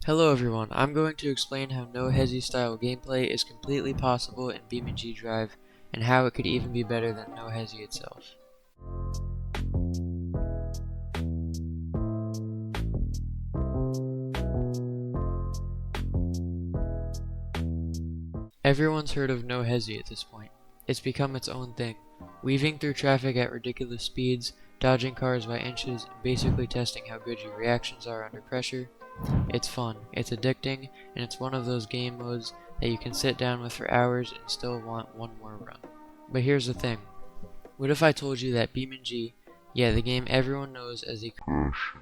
Hello everyone, I'm going to explain how no Hesi style gameplay is completely possible in BeamNG Drive, and how it could even be better than no Hesi itself. Everyone's heard of no Hesi at this point. It's become its own thing, weaving through traffic at ridiculous speeds, dodging cars by inches, and basically testing how good your reactions are under pressure. It's fun, it's addicting, and it's one of those game modes that you can sit down with for hours and still want one more run. But here's the thing. What if I told you that BeamNG, yeah, the game everyone knows as a crash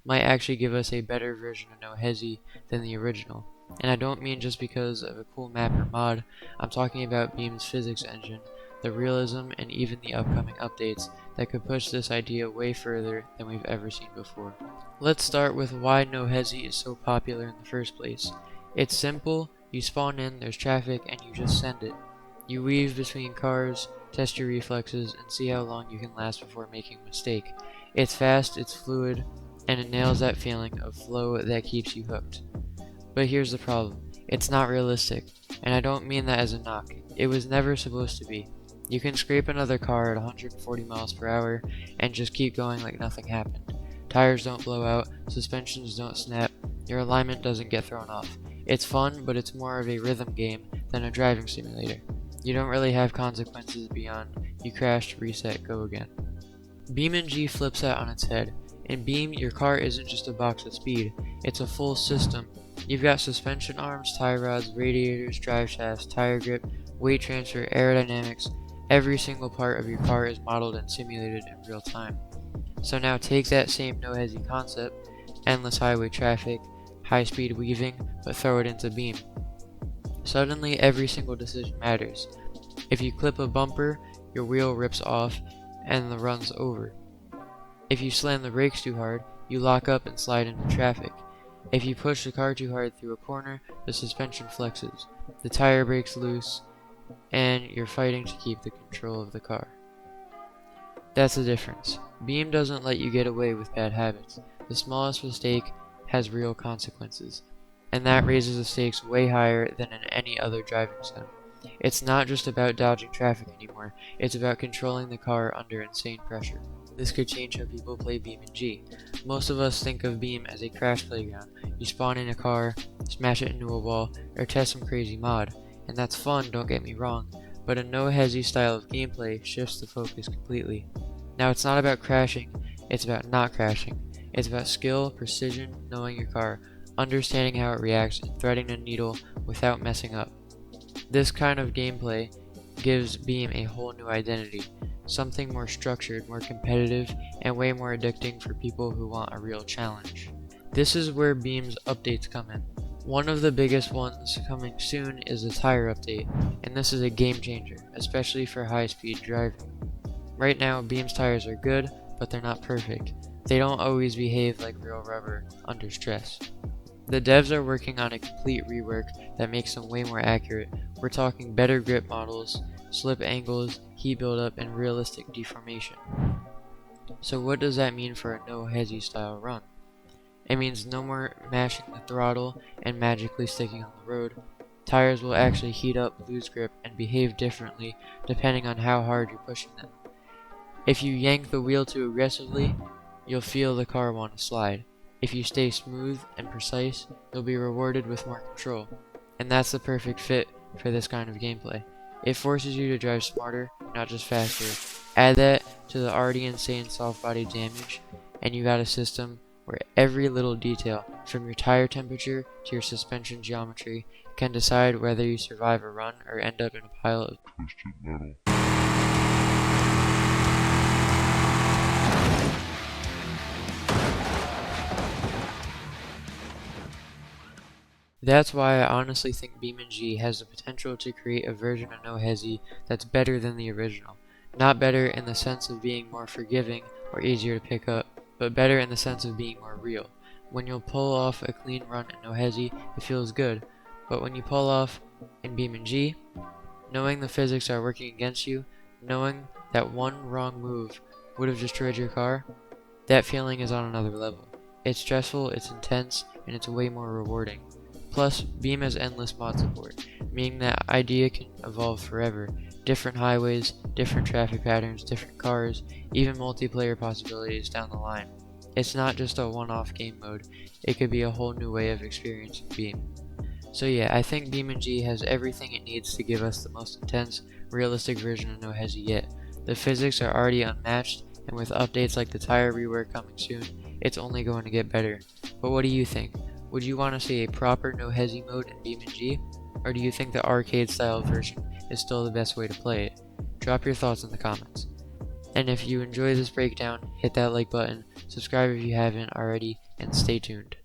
might actually give us a better version of no Hesi than the original. And I don't mean just because of a cool map or mod, I'm talking about Beam's physics engine, the realism, and even the upcoming updates that could push this idea way further than we've ever seen before. Let's start with why no Hesi is so popular in the first place. It's simple, you spawn in, there's traffic, and you just send it. You weave between cars, test your reflexes, and see how long you can last before making a mistake. It's fast, it's fluid, and it nails that feeling of flow that keeps you hooked. But here's the problem. It's not realistic, and I don't mean that as a knock. It was never supposed to be. You can scrape another car at 140 miles per hour and just keep going like nothing happened. Tires don't blow out, suspensions don't snap, your alignment doesn't get thrown off. It's fun, but it's more of a rhythm game than a driving simulator. You don't really have consequences beyond you crashed, reset, go again. BeamNG flips that on its head. In Beam, your car isn't just a box of speed, it's a full system. You've got suspension arms, tie rods, radiators, drive shafts, tire grip, weight transfer, aerodynamics. Every single part of your car is modeled and simulated in real time. So now take that same no Hesi concept, endless highway traffic, high speed weaving, but throw it into Beam. Suddenly every single decision matters. If you clip a bumper, your wheel rips off and the run's over. If you slam the brakes too hard, you lock up and slide into traffic. If you push the car too hard through a corner, the suspension flexes, the tire breaks loose, and you're fighting to keep the control of the car. That's the difference. Beam doesn't let you get away with bad habits. The smallest mistake has real consequences, and that raises the stakes way higher than in any other driving sim. It's not just about dodging traffic anymore, it's about controlling the car under insane pressure. This could change how people play BeamNG. Most of us think of Beam as a crash playground. You spawn in a car, smash it into a wall, or test some crazy mod. And that's fun, don't get me wrong, but a no Hesi style of gameplay shifts the focus completely. Now it's not about crashing, it's about not crashing. It's about skill, precision, knowing your car, understanding how it reacts, and threading the needle without messing up. This kind of gameplay gives Beam a whole new identity, something more structured, more competitive, and way more addicting for people who want a real challenge. This is where Beam's updates come in. One of the biggest ones coming soon is the tire update, and this is a game changer, especially for high-speed driving. Right now, Beam's tires are good, but they're not perfect. They don't always behave like real rubber under stress. The devs are working on a complete rework that makes them way more accurate. We're talking better grip models, slip angles, heat buildup, and realistic deformation. So what does that mean for a no Hesi style run? It means no more mashing the throttle and magically sticking on the road. Tires will actually heat up, lose grip, and behave differently depending on how hard you're pushing them. If you yank the wheel too aggressively, you'll feel the car want to slide. If you stay smooth and precise, you'll be rewarded with more control. And that's the perfect fit for this kind of gameplay. It forces you to drive smarter, not just faster. Add that to the already insane soft body damage, and you got a system where every little detail, from your tire temperature to your suspension geometry, can decide whether you survive a run or end up in a pile of twisted metal. That's why I honestly think BeamNG has the potential to create a version of no Hesi that's better than the original. Not better in the sense of being more forgiving or easier to pick up, but better in the sense of being more real. When you'll pull off a clean run in no Hesi, it feels good, but when you pull off in BeamNG, knowing the physics are working against you, knowing that one wrong move would have destroyed your car, that feeling is on another level. It's stressful, it's intense, and it's way more rewarding. Plus, Beam has endless mod support, meaning that idea can evolve forever. Different highways, different traffic patterns, different cars, even multiplayer possibilities down the line. It's not just a one-off game mode, it could be a whole new way of experiencing Beam. So yeah, I think BeamNG has everything it needs to give us the most intense, realistic version of No Hesi yet. The physics are already unmatched, and with updates like the tire rework coming soon, it's only going to get better. But what do you think? Would you want to see a proper No Hesi mode in BeamNG? Or do you think the arcade style version is still the best way to play it? Drop your thoughts in the comments. And if you enjoy this breakdown, hit that like button, subscribe if you haven't already, and stay tuned.